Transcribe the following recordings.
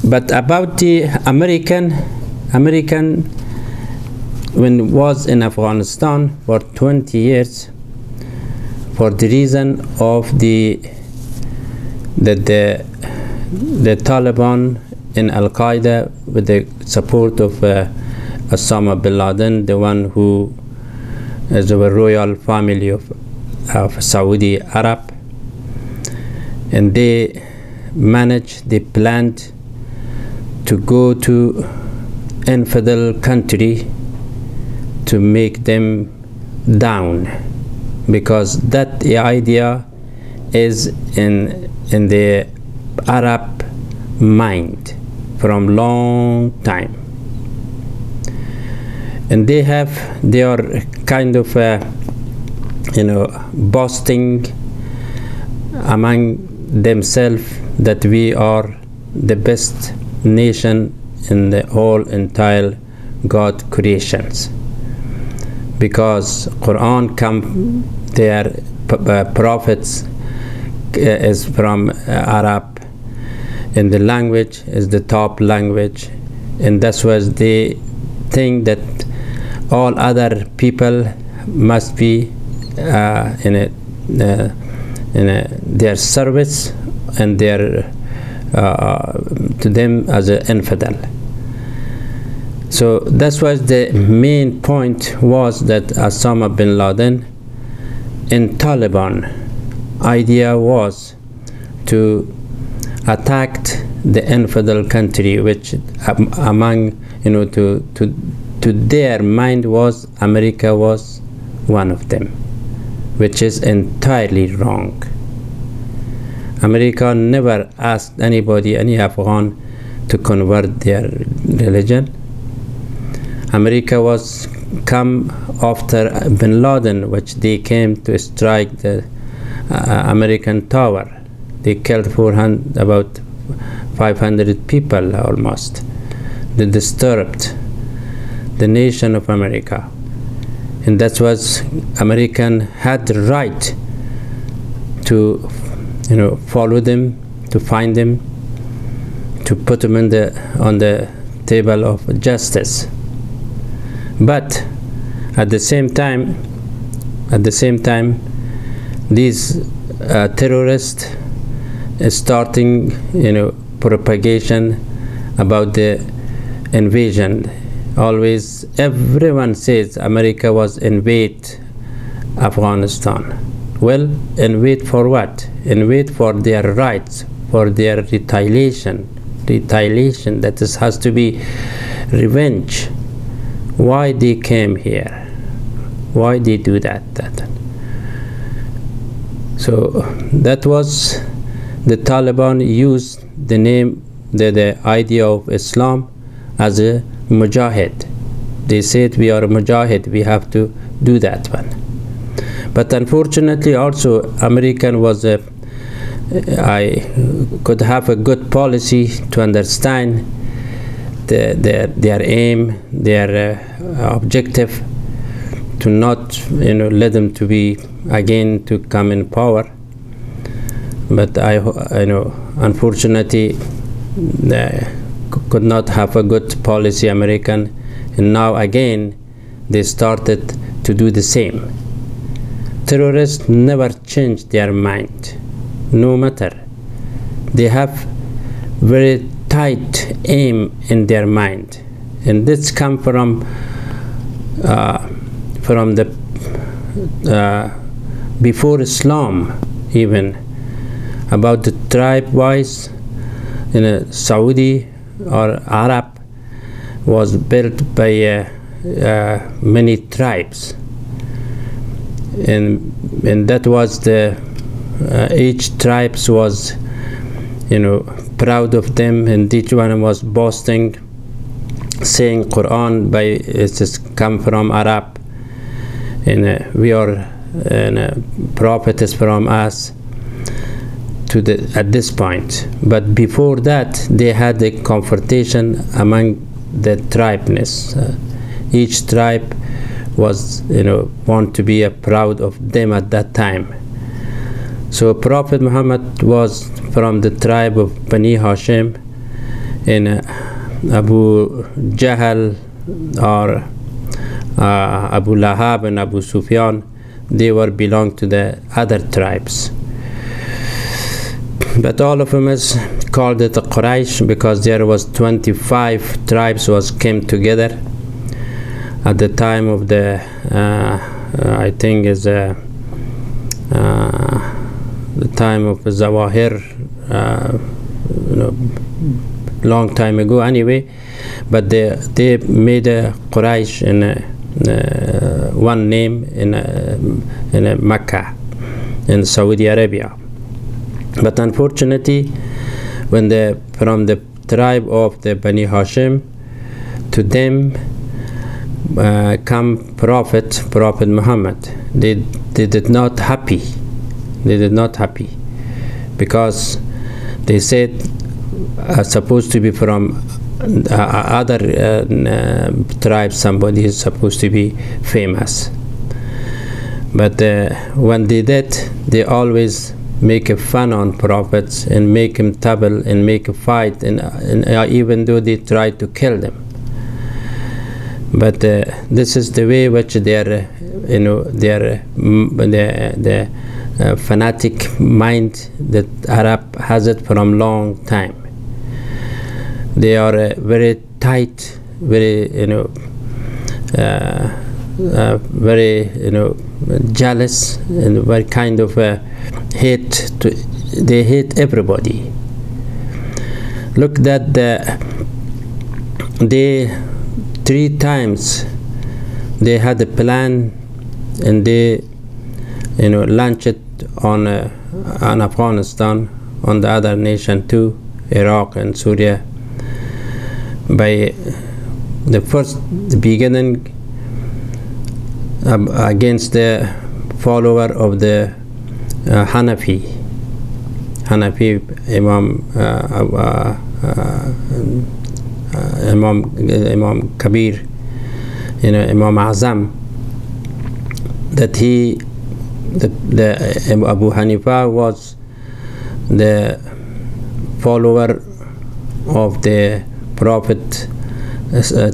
But about the American, when was in Afghanistan for 20 years, for the reason of the Taliban in Al-Qaeda, with the support of Osama bin Laden, the one who is a royal family of Saudi Arab, and they planned to go to infidel country to make them down, because that idea is in the Arab mind from long time, and they are kind of boasting among themselves that we are the best nation in the whole entire God creations, because Quran come, their prophets is from Arab, and the language is the top language, and that's why they think that all other people must be in their service and their to them as an infidel. So that's why the main point was that Osama bin Laden in Taliban idea was to attack the infidel country, which among to their mind was America was one of them, which is entirely wrong. America never asked anybody, any Afghan, to convert their religion. America was come after bin Laden, which they came to strike the American tower. They killed about 500 people almost. They disturbed the nation of America, and that was American had the right to follow them, to find them, to put them on the table of justice. But at the same time, these terrorists starting propagation about the invasion. Always everyone says America was invade Afghanistan. Well, invade for what? Invade for their rights, for their retaliation. That has to be revenge. Why they came here? Why they do that? So that was the Taliban used the name, the idea of Islam as a mujahid. They said we are a mujahid, we have to do that one. But unfortunately also American was I could have a good policy to understand their aim, their objective, to not let them to be again to come in power. But I unfortunately could not have a good policy American, and now again they started to do the same. Terrorists never change their mind, no matter. They have very tight aim in their mind, and this come from the before Islam, even about the tribe wise Saudi or Arab was built by many tribes, and that was the each tribes was proud of them, and each one was boasting, saying Quran by it is come from Arab, and we are prophet is from us at this point. But before that they had a confrontation among the tribeness. Each tribe was want to be proud of them at that time. So Prophet Muhammad was from the tribe of Bani Hashim, in Abu Jahl or Abu Lahab and Abu Sufyan, they were belong to the other tribes. But all of them is called it Quraysh because there was 25 tribes came together at the time of the I think is the time of Zawahir, long time ago anyway. But they made a Quraysh in one name in Mecca in Saudi Arabia. But unfortunately, when from the tribe of the Bani Hashim, to them come Prophet Muhammad, they did not happy. They did not happy because they said supposed to be from other tribes. Somebody is supposed to be famous. But when they did, they always make a fun on prophets and make him trouble and make a fight, and even though they try to kill them. But this is the way which their fanatic mind that Arab has it from long time. They are very tight, very very jealous, and very kind of hate. They hate everybody. Look that they 3 times they had a plan, and they launched it on Afghanistan, on the other nation too, Iraq and Syria. By the beginning against the follower of the Hanafi Imam Kabir, Imam Azam, that the Abu Hanifa was the follower of the Prophet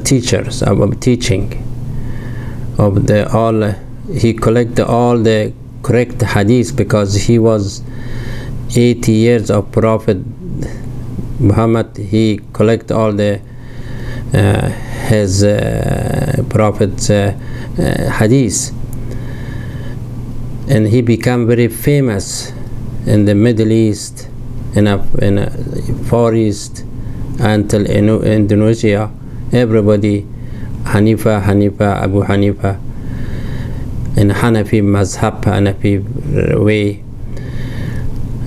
teachers, about teaching of he collected all the correct hadith, because he was 80 years of Prophet Muhammad. He collected all the his Prophet's hadith, and he became very famous in the Middle East, in Far East, until Indonesia. Everybody Hanifa, Abu Hanifa, in Hanafi Mazhab, Hanafi way.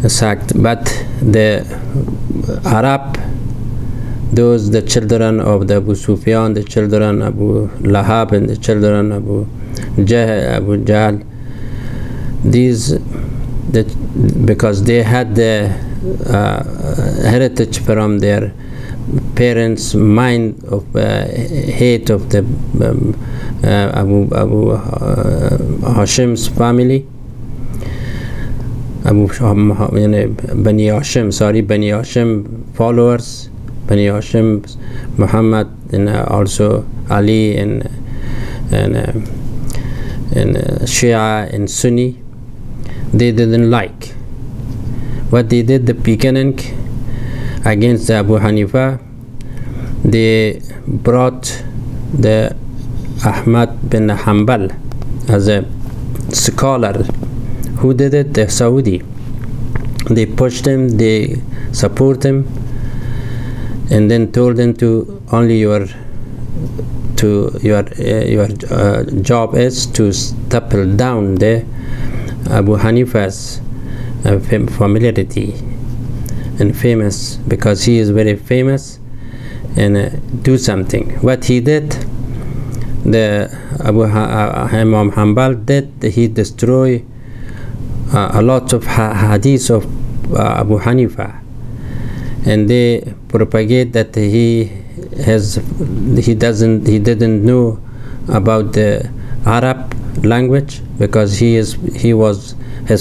But the Arab, the children of the Abu Sufyan, the children of Abu Lahab, and the children of Abu Jahl, because they had the heritage from their parents' mind of hate of the Abu Hashim's family, Bani Hashim followers, Bani Hashim, Muhammad, and also Ali, and Shia and Sunni. They didn't like what they did. The beginning against Abu Hanifa, they brought the Ahmad bin Hanbal as a scholar. Who did it? The Saudi. They pushed him, they support him, and then told him to only your job is to topple down the Abu Hanifa's familiarity and famous, because he is very famous, and do something. What he did, the Imam Hanbal did, he destroyed a lot of hadith of Abu Hanifa, and they propagate that he didn't know about the Arab language, because his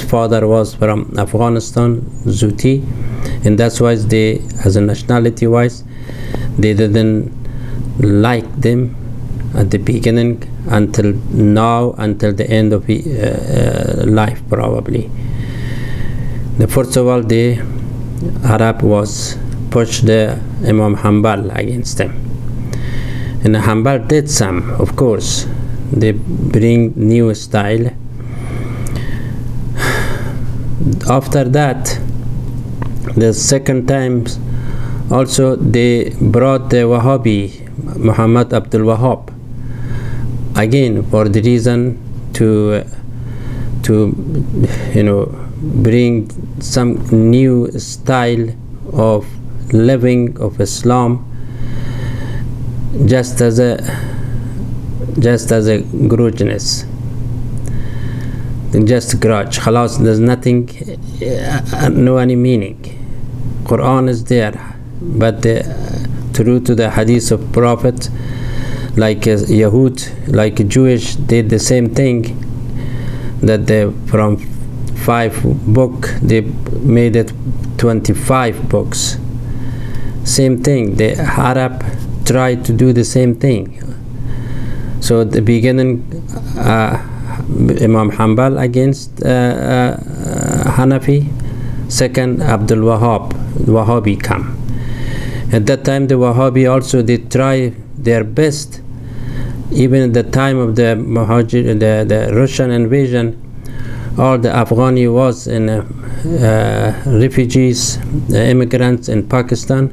father was from Afghanistan, Zuti, and that's why they, as a nationality wise, they didn't like them at the beginning until now, until the end of life probably. First of all, the Arab was pushed the Imam Hanbal against them, and Hanbal did some, of course. They bring new style. After that, the second time also they brought the Wahhabi, Muhammad Abdul Wahhab, again for the reason to bring some new style of living of Islam, just as a grudginess, just grudge. Khalas, there's nothing, no any meaning. Quran is there, but true to the hadith of Prophet, like Yahud, like Jewish, did the same thing, that they from 5 books they made it 25 books. Same thing, the Arab tried to do the same thing. So at the beginning, Imam Hanbal against Hanafi, second Abdul Wahhabi come. At that time the Wahhabi also, they try their best. Even at the time of the the Russian invasion, all the Afghani was in refugees, immigrants in Pakistan,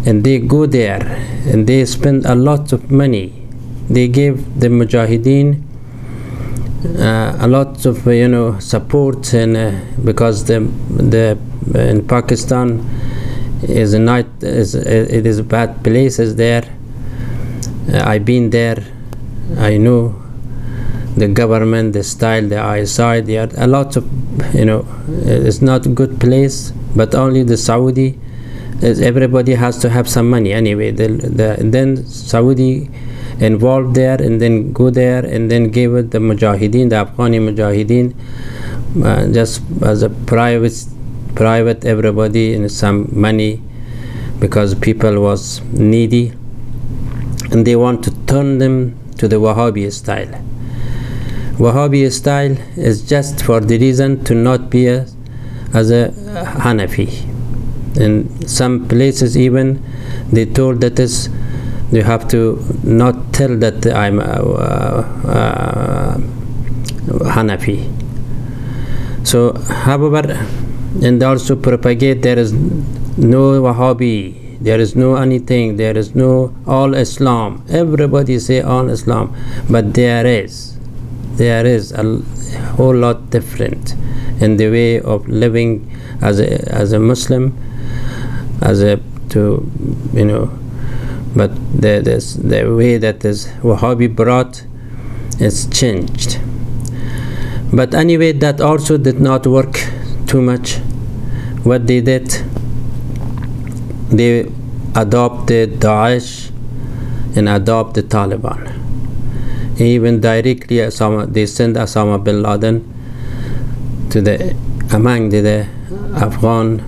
and they go there and they spend a lot of money. They gave the Mujahideen a lot of support, and because the in Pakistan is it is bad places there. I've been there. I know the government, the style, the eyesight. There are a lot of it's not a good place. But only the Saudi, everybody has to have some money anyway. Then Saudi involved there, and then go there and then give it the Mujahideen, the Afghani Mujahideen, just as a private everybody in some money, because people was needy, and they want to turn them to the Wahhabi style. Wahhabi style is just for the reason to not be as a Hanafi. In some places even they told that is, you have to not tell that I'm Hanafi. So, however, and also propagate there is no Wahhabi, there is no anything, there is no all Islam. Everybody say all Islam, but there is a whole lot different in the way of living as a Muslim, but the way that is Wahhabi brought is changed. But anyway, that also did not work too much. What they did, they adopted Daesh and adopted Taliban. Even directly they sent Osama bin Laden to among the Afghan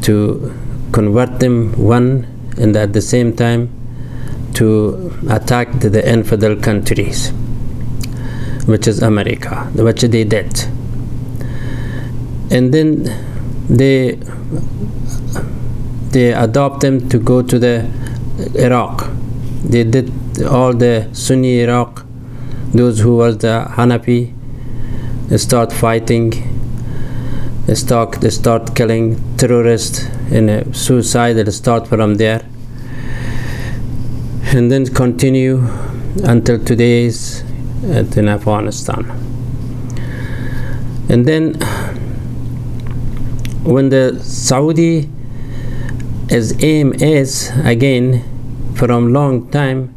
to convert them one, and at the same time to attack the infidel countries, which is America, which they did. And then they adopt them to go to the Iraq. They did all the Sunni Iraq, those who was the Hanafi, start fighting, start killing terrorists, and suicide that start from there, and then continue until today's in Afghanistan. And then when the Saudi aim is again from long time,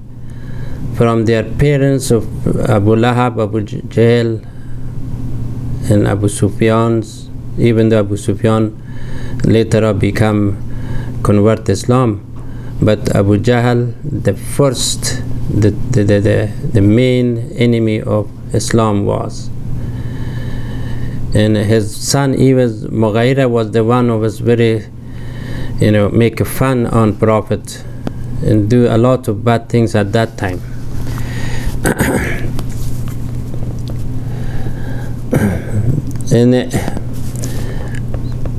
from their parents of Abu Lahab, Abu Jahl, and Abu Sufyan's, even though Abu Sufyan later on convert Islam, but Abu Jahl, the first, the main enemy of Islam was, and his son even Mughira was the one who was very make fun on Prophet and do a lot of bad things at that time. And